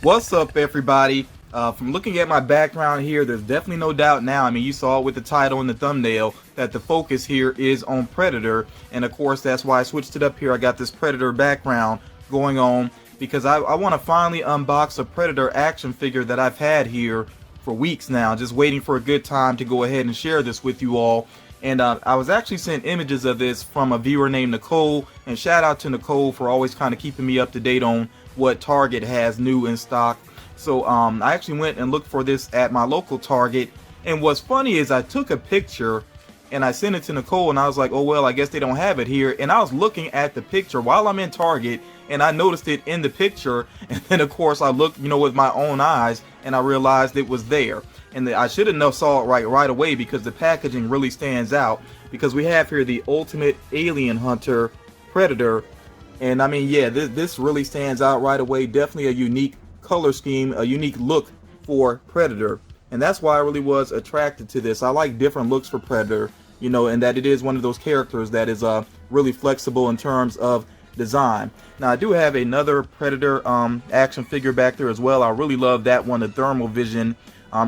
What's up, everybody? From looking at my background here, there's definitely no doubt now. I mean, you saw it with the title and the thumbnail that the focus here is on Predator. And of course, that's why I switched it up here. I got this Predator background going on because I want to finally unbox a Predator action figure that I've had here for weeks now. Just waiting for a good time to go ahead and share this with you all. And I was actually sent images of this from a viewer named Nicole. And shout out to Nicole for always kind of keeping me up to date on what Target has new in stock. So I actually went and looked for this at my local Target. And what's funny is I took a picture and I sent it to Nicole, and I was like, oh well, I guess they don't have it here. And I was looking at the picture while I'm in Target, and I noticed it in the picture. And then of course I looked, with my own eyes, and I realized it was there. And I should have saw it right away, because the packaging really stands out. Because we have here the Ultimate Alien Hunter Predator. And I mean, yeah, this really stands out right away. Definitely a unique color scheme, a unique look for Predator. And that's why I really was attracted to this. I like different looks for Predator, and that it is one of those characters that is really flexible in terms of design. Now, I do have another Predator action figure back there as well. I really love that one, the Thermal Vision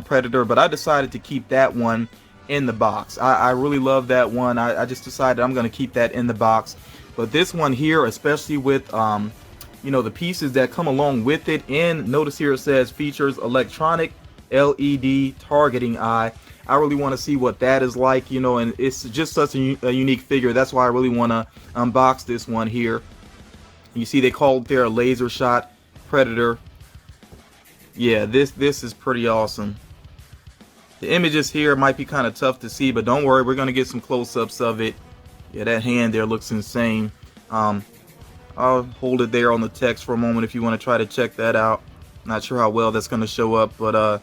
Predator, but I decided to keep that one in the box. I really love that one. I just decided I'm going to keep that in the box. But this one here, especially with the pieces that come along with it, and notice here it says features electronic LED targeting eye. I really want to see what that is like, and it's just such a unique figure. That's why I really want to unbox this one here. You see they called there a Lasershot Predator. Yeah, this is pretty awesome. The images here might be kind of tough to see, but don't worry, we're going to get some close-ups of it. Yeah, that hand there looks insane. I'll hold it there on the text for a moment if you want to try to check that out. Not sure how well that's going to show up, but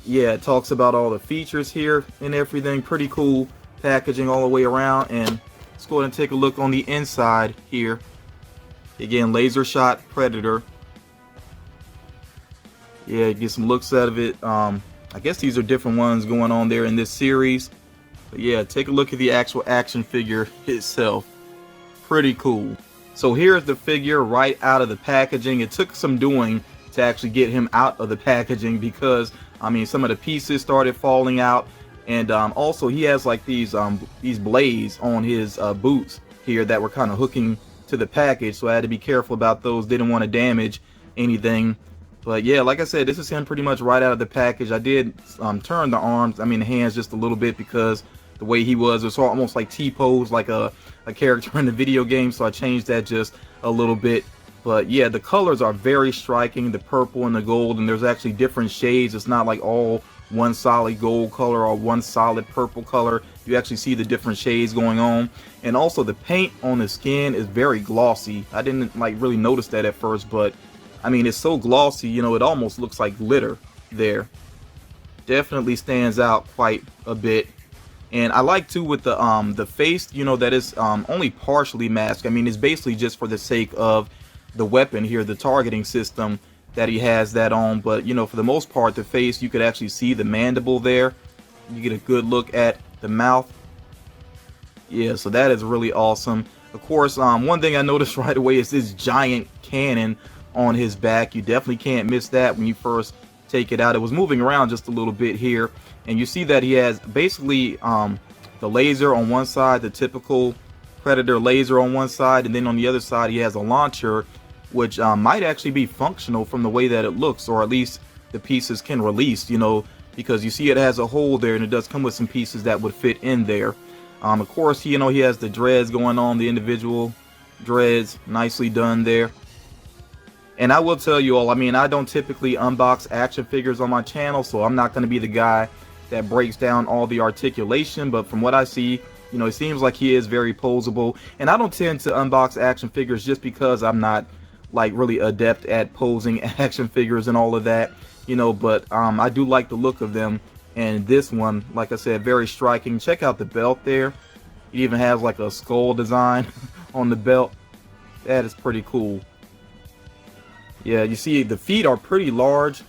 yeah, it talks about all the features here and everything. Pretty cool packaging all the way around. And let's go ahead and take a look on the inside here. Again, Lasershot Predator. Yeah, get some looks out of it. I guess these are different ones going on there in this series. But yeah, take a look at the actual action figure itself. Pretty cool. So here's the figure right out of the packaging. It took some doing to actually get him out of the packaging, because I mean, some of the pieces started falling out. And also he has like these blades on his boots here that were kind of hooking to the package, so I had to be careful about those. Didn't want to damage anything. But yeah, like I said, this is him pretty much right out of the package. I did turn the arms, the hands just a little bit, because the way he was, it's almost like T-pose, like a character in the video game, so I changed that just a little bit. But yeah, the colors are very striking, the purple and the gold, and there's actually different shades. It's not like all one solid gold color or one solid purple color. You actually see the different shades going on. And also the paint on the skin is very glossy. I didn't really notice that at first, but I mean, it's so glossy, it almost looks like glitter there. Definitely stands out quite a bit. And I like too with the face, that is only partially masked. I mean, it's basically just for the sake of the weapon here, the targeting system that he has that on. But for the most part, the face, you could actually see the mandible there. You get a good look at the mouth. Yeah, so that is really awesome. Of course, one thing I noticed right away is this giant cannon on his back. You definitely can't miss that when you first take it out. It was moving around just a little bit here, and you see that he has basically the laser on one side, the typical Predator laser on one side, and then on the other side he has a launcher, which might actually be functional from the way that it looks, or at least the pieces can release, because you see it has a hole there, and it does come with some pieces that would fit in there. Of course, he has the dreads going on, the individual dreads, nicely done there. And I will tell you all, I don't typically unbox action figures on my channel, so I'm not going to be the guy that breaks down all the articulation, but from what I see, it seems like he is very posable. And I don't tend to unbox action figures just because I'm not really adept at posing action figures and all of that, but I do like the look of them. And this one, like I said, very striking. Check out the belt there. It even has like a skull design on the belt. That is pretty cool. Yeah, you see the feet are pretty large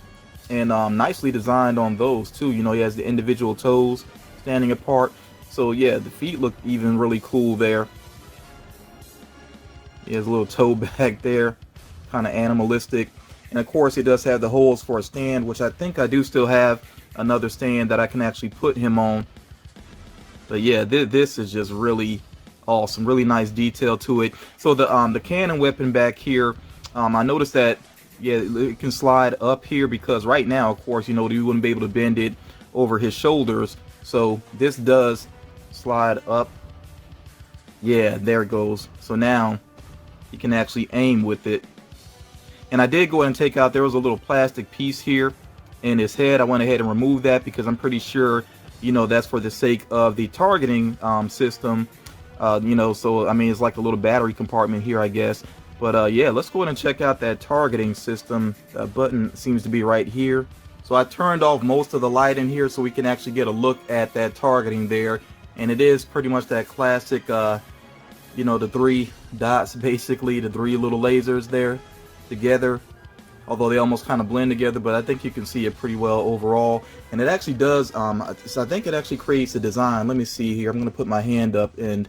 and nicely designed on those too. He has the individual toes standing apart. So yeah, the feet look even really cool there. He has a little toe back there, kind of animalistic. And of course, it does have the holes for a stand, which I think I do still have another stand that I can actually put him on. But yeah, this is just really awesome. Really nice detail to it. So the cannon weapon back here, I noticed that, yeah, it can slide up here, because right now, of course, you know, you wouldn't be able to bend it over his shoulders. So this does slide up. Yeah, there it goes. So now you can actually aim with it. And I did go ahead and take out, there was a little plastic piece here in his head. I went ahead and removed that because I'm pretty sure, you know, that's for the sake of the targeting system. You know, so I mean, it's like a little battery compartment here, I guess. But yeah, let's go ahead and check out that targeting system. Button seems to be right here. So I turned off most of the light in here so we can actually get a look at that targeting there. And it is pretty much that classic, you know, the 3 dots, basically, the 3 little lasers there together. Although they almost kind of blend together, but I think you can see it pretty well overall. And it actually does, so I think it actually creates a design. Let me see here. I'm going to put my hand up, and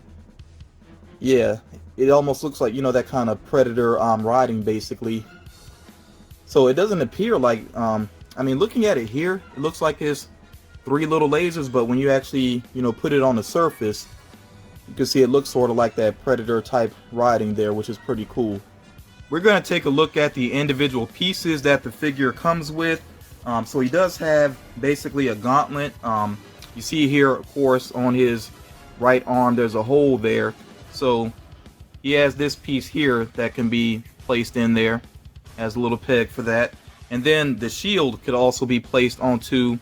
yeah, it almost looks like, you know, that kind of Predator riding, basically. So it doesn't appear like, I mean, looking at it here, it looks like it's 3 little lasers, but when you actually, you know, put it on the surface, you can see it looks sort of like that Predator type riding there, which is pretty cool. We're going to take a look at the individual pieces that the figure comes with. So he does have basically a gauntlet. You see here, of course, on his right arm, there's a hole there. So he has this piece here that can be placed in there. Has a little peg for that. And then the shield could also be placed onto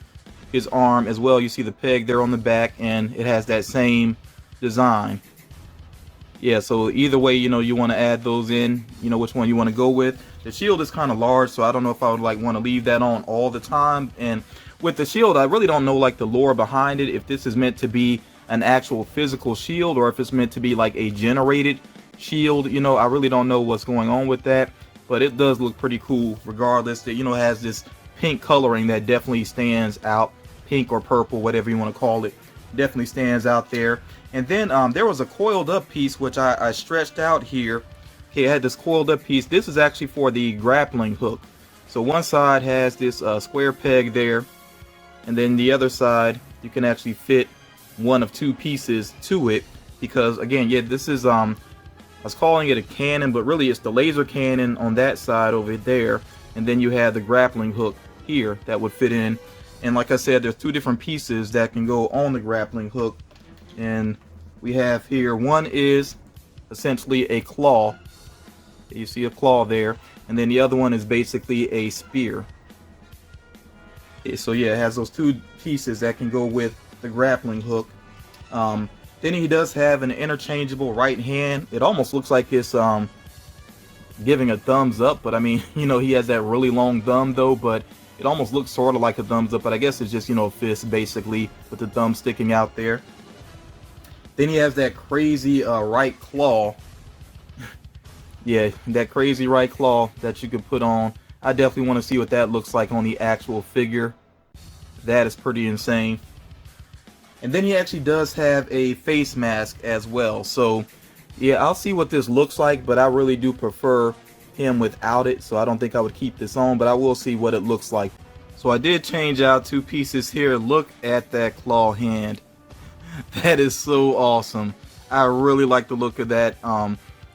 his arm as well. You see the peg there on the back, and it has that same design. Yeah, so either way, you know, you want to add those in, you know, which one you want to go with. The shield is kind of large, so I don't know if I would like want to leave that on all the time. And with the shield, I really don't know like the lore behind it, if this is meant to be an actual physical shield or if it's meant to be like a generated shield. You know, I really don't know what's going on with that, but it does look pretty cool regardless. That, you know, has this pink coloring that definitely stands out. Pink or purple, whatever you want to call it, definitely stands out there. And then there was a coiled up piece which I stretched out here. Okay, I had this coiled up piece. This is actually for the grappling hook. So one side has this square peg there, and then the other side you can actually fit one of 2 pieces to it, because again, yeah, this is I was calling it a cannon, but really it's the laser cannon on that side over there, and then you have the grappling hook here that would fit in. And like I said, there's 2 different pieces that can go on the grappling hook. And we have here, one is essentially a claw. You see a claw there. And then the other one is basically a spear. Okay, so yeah, it has those 2 pieces that can go with the grappling hook. Then he does have an interchangeable right hand. It almost looks like it's giving a thumbs up, but I mean, you know, he has that really long thumb though, but it almost looks sort of like a thumbs up, but I guess it's just, you know, a fist basically with the thumb sticking out there. Then he has that crazy right claw. Yeah, that crazy right claw that you could put on. I definitely want to see what that looks like on the actual figure. That is pretty insane. And then he actually does have a face mask as well. So yeah, I'll see what this looks like, but I really do prefer him without it, so I don't think I would keep this on, but I will see what it looks like. So I did change out 2 pieces here. Look at that claw hand. That is so awesome. I really like the look of that.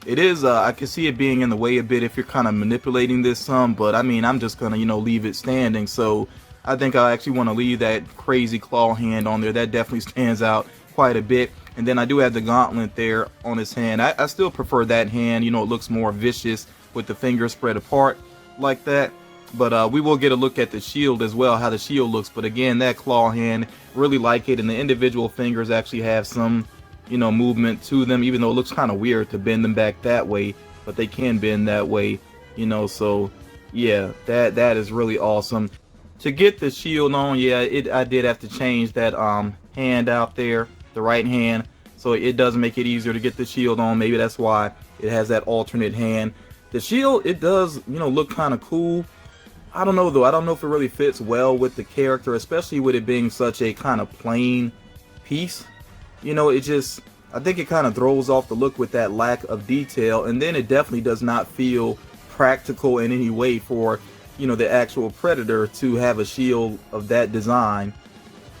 It is I can see it being in the way a bit if you're kind of manipulating this some, but I mean, I'm just gonna, you know, leave it standing. So I think I actually want to leave that crazy claw hand on there. That definitely stands out quite a bit. And then I do have the gauntlet there on his hand. I still prefer that hand. You know, it looks more vicious with the fingers spread apart like that. But we will get a look at the shield as well, how the shield looks. But again, that claw hand, really like it. And the individual fingers actually have some, you know, movement to them, even though it looks kind of weird to bend them back that way, but they can bend that way, you know. So yeah, that is really awesome. To get the shield on, yeah, I did have to change that hand out there, the right hand. So it does make it easier to get the shield on. Maybe that's why it has that alternate hand. The shield, it does, you know, look kind of cool. I don't know though. I don't know if it really fits well with the character, especially with it being such a kind of plain piece. You know, it just, I think it kind of throws off the look with that lack of detail. And then it definitely does not feel practical in any way for, you know, the actual Predator to have a shield of that design.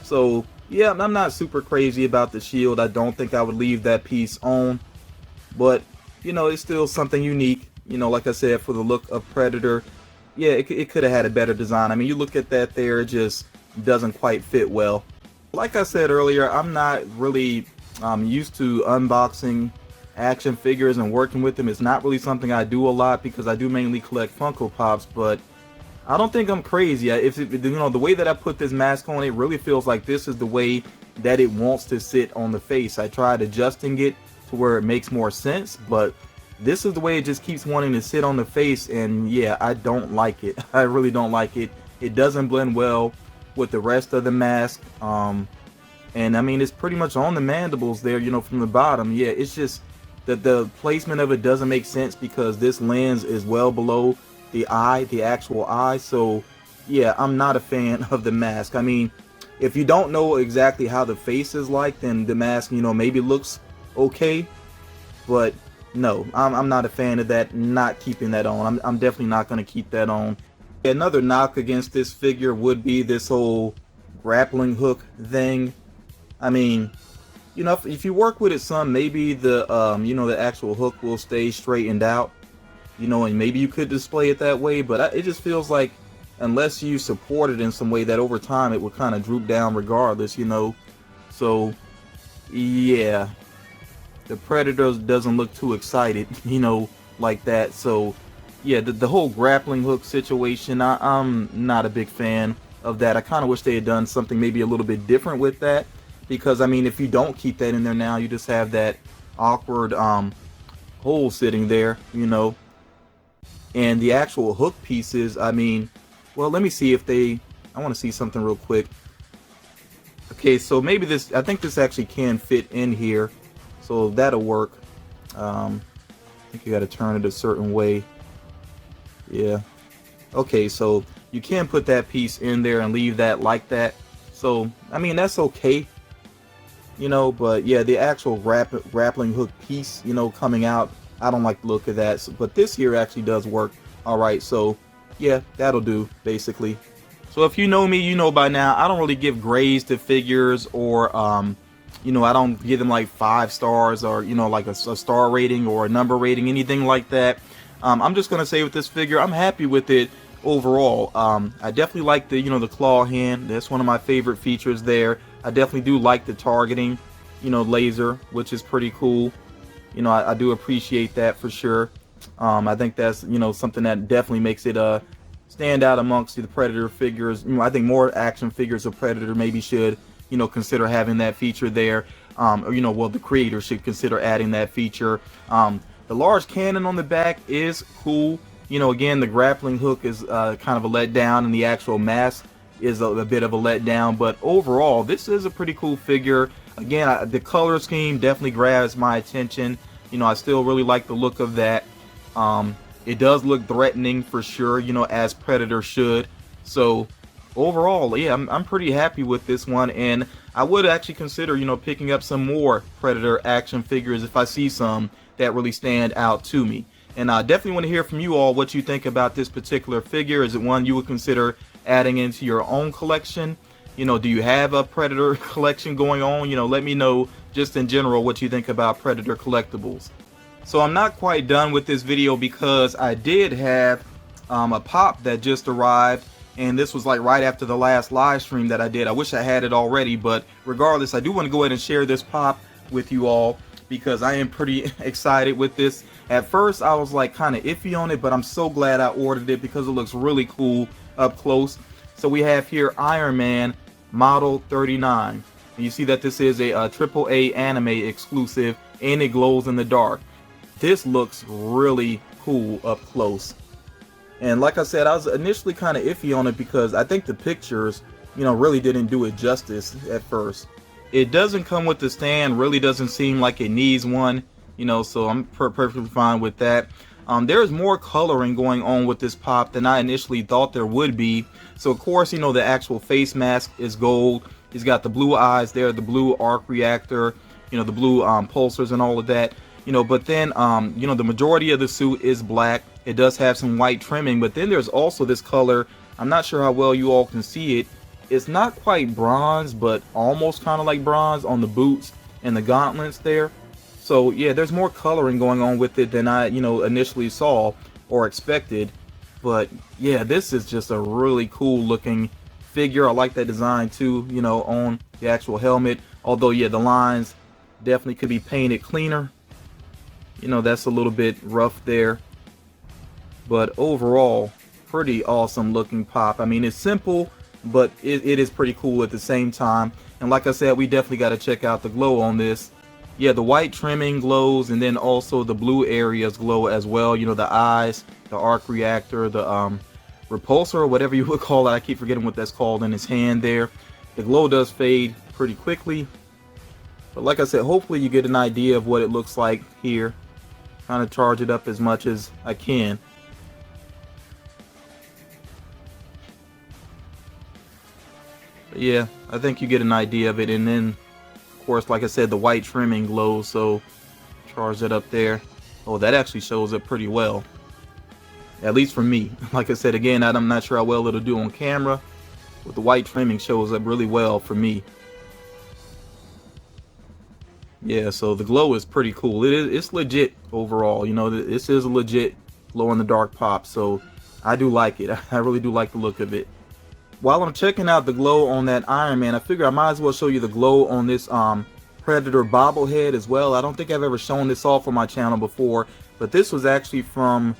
So yeah, I'm not super crazy about the shield. I don't think I would leave that piece on, but you know, it's still something unique. You know, like I said, for the look of Predator, yeah, it could have had a better design. I mean, you look at that there, it just doesn't quite fit well. Like I said earlier, I'm not really used to unboxing action figures and working with them. It's not really something I do a lot because I do mainly collect Funko Pops, but I don't think I'm crazy. If you know, the way that I put this mask on, it really feels like this is the way that it wants to sit on the face. I tried adjusting it to where it makes more sense, but this is the way it just keeps wanting to sit on the face, and yeah, I don't like it. I really don't like it. It doesn't blend well with the rest of the mask, and I mean, it's pretty much on the mandibles there, you know, from the bottom. Yeah, it's just that the placement of it doesn't make sense because this lens is well below the eye, the actual eye. So yeah, I'm not a fan of the mask. I mean, if you don't know exactly how the face is like, then the mask, you know, maybe looks okay, but no, I'm not a fan of that, not keeping that on. I'm definitely not going to keep that on. Another knock against this figure would be this whole grappling hook thing. I mean, you know, if you work with it some, maybe the you know, the actual hook will stay straightened out, you know, and maybe you could display it that way, but it just feels like unless you support it in some way, that over time it would kind of droop down regardless, you know. So yeah, the Predator doesn't look too excited, you know, like that. So yeah, the whole grappling hook situation, I'm not a big fan of that. I kind of wish they had done something maybe a little bit different with that, because I mean, if you don't keep that in there now, you just have that awkward hole sitting there, you know. And the actual hook pieces, I mean, well, let me see if they, I want to see something real quick. Okay, so maybe this, I think this actually can fit in here, so that'll work. I think you got to turn it a certain way. Yeah. Okay, so you can put that piece in there and leave that like that. So I mean, that's okay, you know. But yeah, the actual grappling hook piece, you know, coming out, I don't like the look of that. So, but this here actually does work all right. So yeah, that'll do basically. So if you know me, you know by now, I don't really give grades to figures, or you know, I don't give them like 5 stars, or you know, like a star rating or a number rating, anything like that. I'm just gonna say with this figure, I'm happy with it overall. I definitely like the, you know, the claw hand. That's one of my favorite features there. I definitely do like the targeting, you know, laser, which is pretty cool. You know, I do appreciate that for sure. I think that's, you know, something that definitely makes it stand out amongst the Predator figures. You know, I think more action figures of Predator maybe should, you know, consider having that feature there. Or, you know, well, the creator should consider adding that feature. The large cannon on the back is cool. You know, again, the grappling hook is kind of a letdown, and the actual mask is a bit of a letdown. But overall, this is a pretty cool figure. Again, the color scheme definitely grabs my attention. You know, I still really like the look of that. It does look threatening for sure, you know, as Predator should. So overall, yeah, I'm pretty happy with this one, and I would actually consider, you know, picking up some more Predator action figures if I see some that really stand out to me. And I definitely want to hear from you all what you think about this particular figure. Is it one you would consider adding into your own collection? You know, do you have a Predator collection going on? You know, let me know just in general what you think about Predator collectibles. So I'm not quite done with this video because I did have a pop that just arrived, and this was like right after the last live stream that I did. I wish I had it already, but regardless, I do want to go ahead and share this pop with you all because I am pretty excited with this. At first I was like kind of iffy on it, but I'm so glad I ordered it because it looks really cool up close. So we have here Iron Man Model 39. And you see that this is a AAA anime exclusive, and it glows in the dark. This looks really cool up close. And like I said, I was initially kind of iffy on it because I think the pictures, you know, really didn't do it justice at first. It doesn't come with the stand, really doesn't seem like it needs one, you know, so I'm perfectly fine with that. There's more coloring going on with this pop than I initially thought there would be. So of course, you know, the actual face mask is gold. He's got the blue eyes there, the blue arc reactor, you know, the blue pulsars and all of that, you know. But then, you know, the majority of the suit is black. It does have some white trimming, but then there's also this color. I'm not sure how well you all can see it. It's not quite bronze, but almost kind of like bronze on the boots and the gauntlets there. So yeah, there's more coloring going on with it than I, initially saw or expected. But yeah, this is just a really cool looking figure. I like that design too, on the actual helmet. Although yeah, the lines definitely could be painted cleaner. That's a little bit rough there. But overall, pretty awesome looking pop. I mean, it's simple, but it is pretty cool at the same time. And like I said, we definitely got to check out the glow on this. Yeah, the white trimming glows, and then also the blue areas glow as well. The eyes, the arc reactor, the repulsor, or whatever you would call it. I keep forgetting what that's called in his hand there. The glow does fade pretty quickly. But like I said, hopefully you get an idea of what it looks like here. Kind of charge it up as much as I can. But yeah, I think you get an idea of it. And then, of course, like I said, the white trimming glows, so charge it up there. Oh, that actually shows up pretty well. At least for me. Like I said, again, I'm not sure how well it'll do on camera, but the white trimming shows up really well for me. Yeah, so the glow is pretty cool. It's legit overall. This is a legit glow in the dark pop, so I do like it. I really do like the look of it. While I'm checking out the glow on that Iron Man, I figure I might as well show you the glow on this Predator bobblehead as well. I don't think I've ever shown this off on my channel before, but this was actually from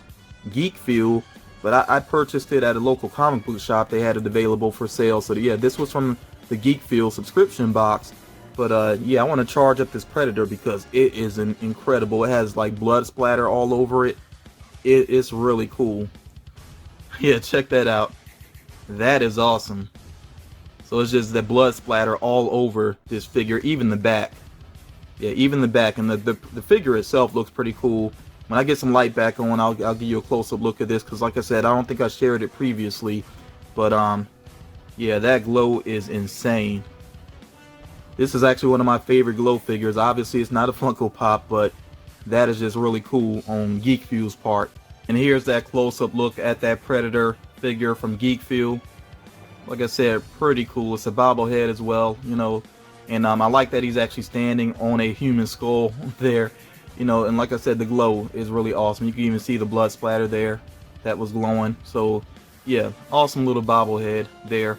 Geek Fuel, but I purchased it at a local comic book shop. They had it available for sale. So yeah, this was from the Geek Fuel subscription box. But yeah, I want to charge up this Predator because it is incredible. It has like blood splatter all over it. It's really cool. Yeah, check that out. That is awesome. So it's just the blood splatter all over this figure, even the back. Yeah, even the back. And the figure itself looks pretty cool. When I get some light back on, I'll give you a close-up look at this, because like I said, I don't think I shared it previously. But yeah, that glow is insane. This is actually one of my favorite glow figures. Obviously, it's not a Funko Pop, but that is just really cool on Geek Fuel's part. And here's that close-up look at that Predator figure from Geek Fuel. Like I said, pretty cool. It's a bobblehead as well, and I like that he's actually standing on a human skull there, and like I said, the glow is really awesome. You can even see the blood splatter there that was glowing. So yeah, awesome little bobblehead there.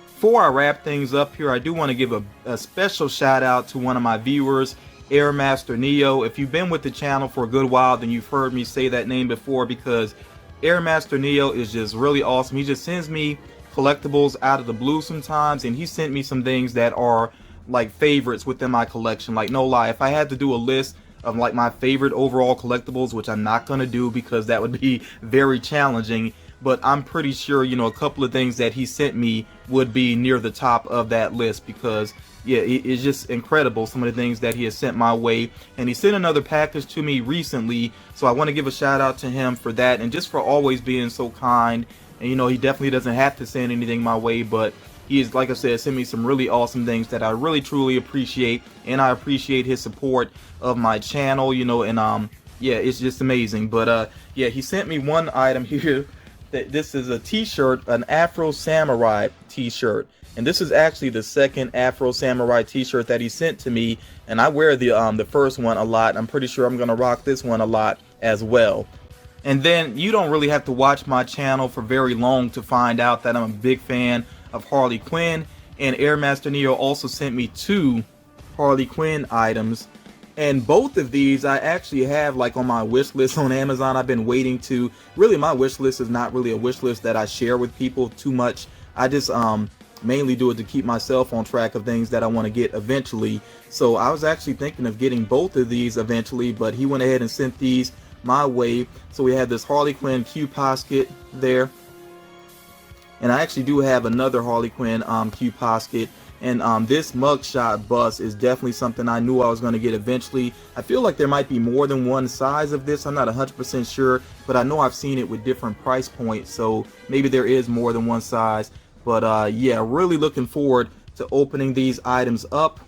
Before I wrap things up here, I do want to give a special shout out to one of my viewers, Airmaster Neo. If you've been with the channel for a good while, then you've heard me say that name before, because Airmaster Neo is just really awesome. He just sends me collectibles out of the blue sometimes, and he sent me some things that are like favorites within my collection. Like, no lie, if I had to do a list of like my favorite overall collectibles, which I'm not gonna do because that would be very challenging, but I'm pretty sure a couple of things that he sent me would be near the top of that list, because yeah, it's just incredible, some of the things that he has sent my way. And he sent another package to me recently, so I want to give a shout out to him for that, and just for always being so kind. And he definitely doesn't have to send anything my way, but he is, like I said, sent me some really awesome things that I really truly appreciate, and I appreciate his support of my channel, and yeah, it's just amazing. But yeah, he sent me one item here. This is a t-shirt, an Afro Samurai t-shirt, and this is actually the second Afro Samurai t-shirt that he sent to me, and I wear the first one a lot. I'm pretty sure I'm gonna rock this one a lot as well. And then you don't really have to watch my channel for very long to find out that I'm a big fan of Harley Quinn, and Airmaster Neo also sent me 2 Harley Quinn items. And both of these I actually have like on my wish list on Amazon. I've been waiting to, really my wish list is not really a wish list that I share with people too much. I just mainly do it to keep myself on track of things that I want to get eventually. So I was actually thinking of getting both of these eventually, but he went ahead and sent these my way. So we have this Harley Quinn Q posket there, and I actually do have another Harley Quinn Q posket. And this mugshot bust is definitely something I knew I was going to get eventually. I feel like there might be more than one size of this. I'm not 100% sure, but I know I've seen it with different price points, so maybe there is more than one size. But yeah, really looking forward to opening these items up.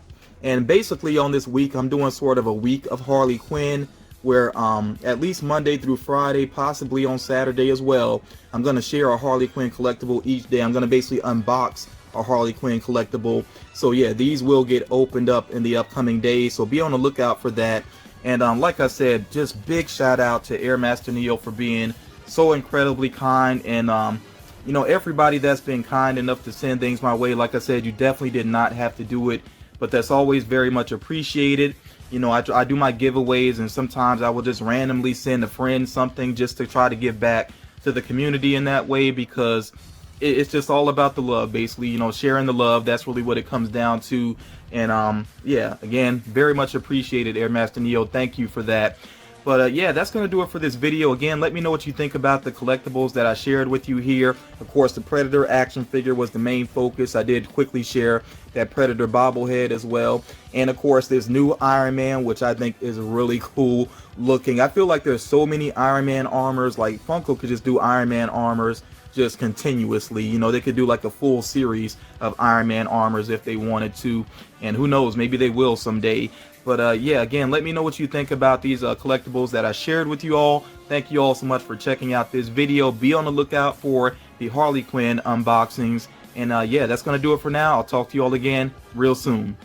And basically on this week, I'm doing sort of a week of Harley Quinn. where at least Monday through Friday, possibly on Saturday as well, I'm going to share a Harley Quinn collectible each day. I'm going to basically unbox a Harley Quinn collectible. So yeah, these will get opened up in the upcoming days, so be on the lookout for that. And like I said, just big shout out to Air Master Neo for being so incredibly kind, and you know, everybody that's been kind enough to send things my way. Like I said, you definitely did not have to do it, but that's always very much appreciated. You know, I do my giveaways, and sometimes I will just randomly send a friend something just to try to give back to the community in that way, because it's just all about the love, basically, you know, sharing the love. That's really what it comes down to. And yeah, again, very much appreciated, Air Master Neo. Thank you for that. But yeah, that's going to do it for this video. Again, let me know what you think about the collectibles that I shared with you here. Of course, the Predator action figure was the main focus. I did quickly share that Predator bobblehead as well. And of course, this new Iron Man, which I think is really cool looking. I feel like there's so many Iron Man armors. Like, Funko could just do Iron Man armors just continuously. You know, they could do like a full series of Iron Man armors if they wanted to. And who knows, maybe they will someday. But yeah, again, let me know what you think about these collectibles that I shared with you all. Thank you all so much for checking out this video. Be on the lookout for the Harley Quinn unboxings. And yeah, that's going to do it for now. I'll talk to you all again real soon.